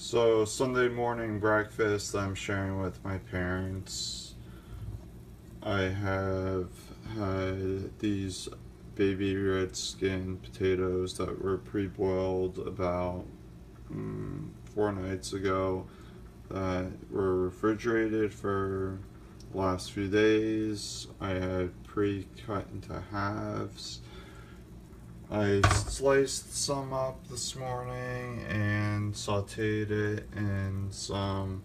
So, Sunday morning breakfast I'm sharing with my parents. I have had these baby red skin potatoes that were pre-boiled about 4 nights ago that were refrigerated for the last few days. I had pre-cut into halves. I sliced some up this morning and sauteed it in some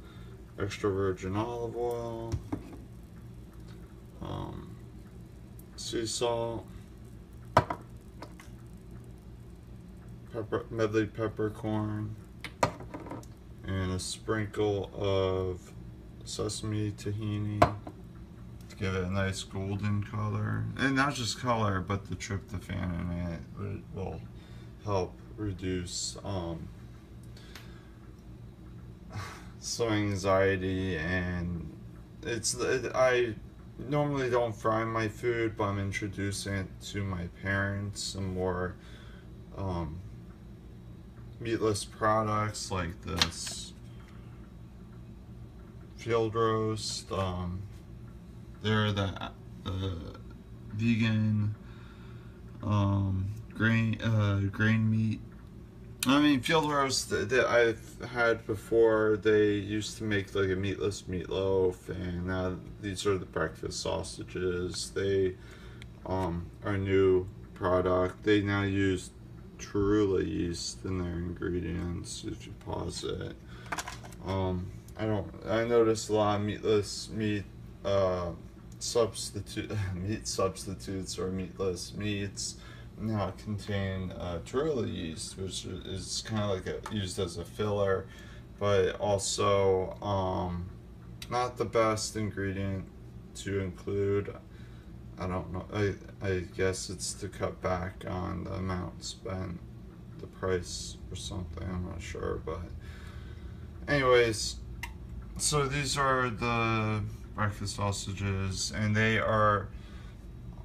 extra virgin olive oil, sea salt, medley peppercorn, and a sprinkle of sesame tahini to give it a nice golden color. And not just color, but the tryptophan in it will help reduce some anxiety. And I normally don't fry my food, but I'm introducing it to my parents, some more meatless products like this field roast. They're the vegan grain meat. I mean, field roast that I've had before. They used to make like a meatless meatloaf, and now these are the breakfast sausages. They are a new product. They now use Torula yeast in their ingredients. If you pause it, I noticed a lot of meatless meat meat substitutes or meatless meats now contain Torula yeast, which is kind of like used as a filler, but also not the best ingredient to include. I don't know. I guess it's to cut back on the amount spent, the price or something. I'm not sure, but anyways, so these are the breakfast sausages, and they are.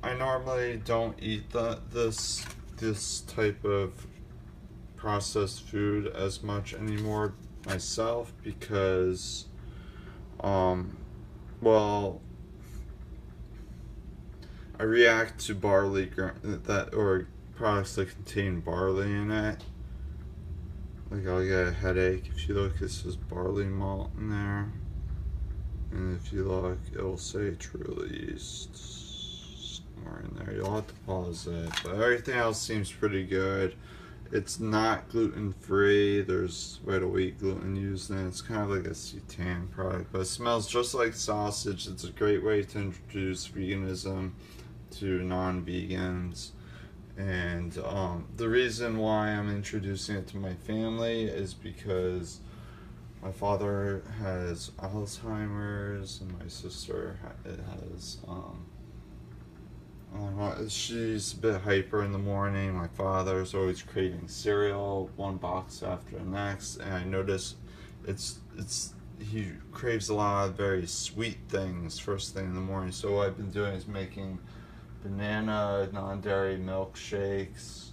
I normally don't eat this type of processed food as much anymore myself because, well, I react to barley or products that contain barley in it. Like I'll get a headache if you look. It says barley malt in there, and if you look, it'll say Truly yeast somewhere in there. You'll have to pause it, but everything else seems pretty good. It's not gluten free. There's vital wheat gluten used in it. It's kind of like a seitan product, but it smells just like sausage. It's a great way to introduce veganism to non-vegans. And the reason why I'm introducing it to my family is because my father has Alzheimer's and my sister has she's a bit hyper in the morning. My father's always craving cereal, one box after the next, and I notice he craves a lot of very sweet things first thing in the morning. So what I've been doing is making banana non-dairy milkshakes,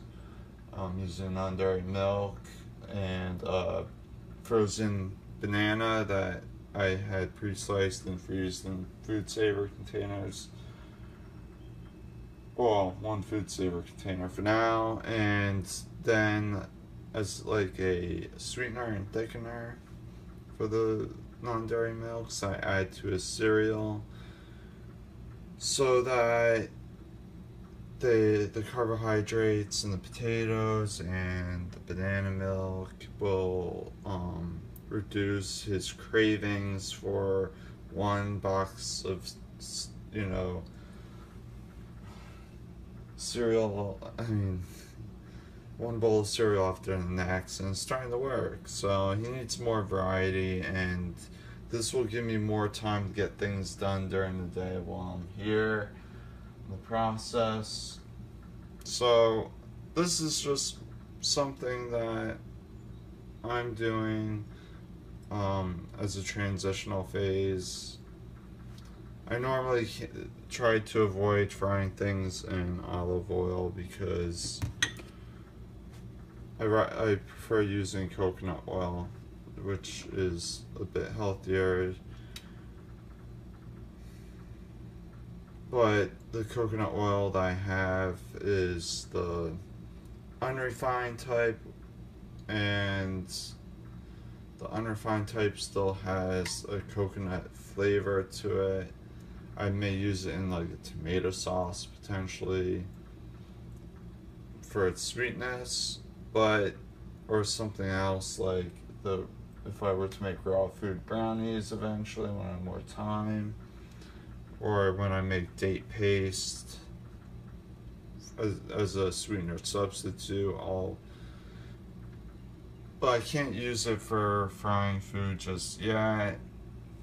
using non-dairy milk and frozen banana that I had pre-sliced and freezed in food saver containers. Well, one food saver container for now, and then as like a sweetener and thickener for the non-dairy milks, I add to a cereal so that the carbohydrates and the potatoes and the banana milk will reduce his cravings for one box of cereal. I mean, one bowl of cereal after the next, and it's starting to work. So he needs more variety, and this will give me more time to get things done during the day while I'm here in the process. So this is just something that I'm doing as a transitional phase. I normally try to avoid frying things in olive oil because I prefer using coconut oil which is a bit healthier. But the coconut oil that I have is the unrefined type, and the unrefined type still has a coconut flavor to it. I may use it in like a tomato sauce potentially for its sweetness, but or something else like if I were to make raw food brownies eventually when I have more time, or when I make date paste as a sweetener substitute, but I can't use it for frying food just yet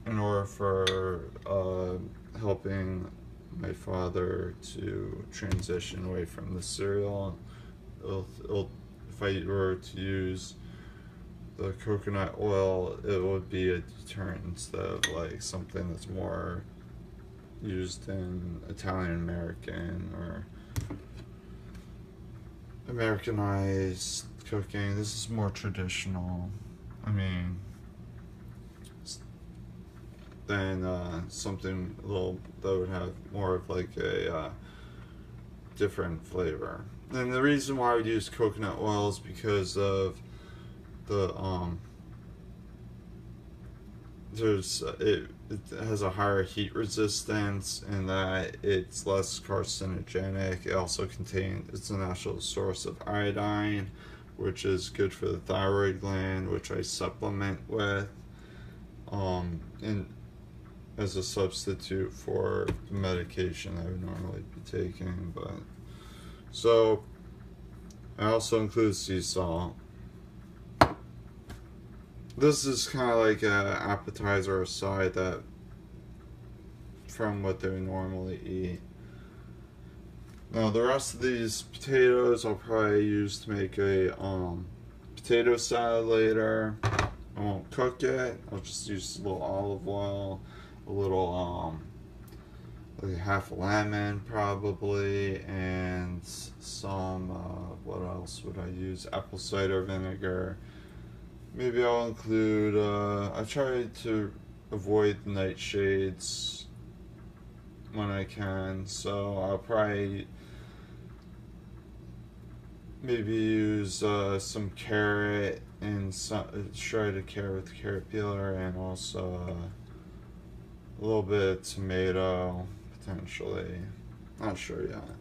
in order for helping my father to transition away from the cereal. If I were to use the coconut oil, it would be a deterrent instead of like something that's more used in Italian American or Americanized cooking. This is more traditional. I mean, than something a little that would have more of like a different flavor. And the reason why I would use coconut oil is because of the it has a higher heat resistance, and that it's less carcinogenic. It also it's a natural source of iodine, which is good for the thyroid gland, which I supplement with and as a substitute for the medication I would normally be taking. But so I also include sea salt. This is kind of like an appetizer or side that from what they normally eat. Now the rest of these potatoes I'll probably use to make a potato salad later. I won't cook it. I'll just use a little olive oil, a little like half a lemon probably, and some what else would I use? Apple cider vinegar. Maybe I'll include, I try to avoid nightshades when I can, so I'll probably maybe use some carrot and shredded carrot with carrot peeler, and also a little bit of tomato, potentially. Not sure yet.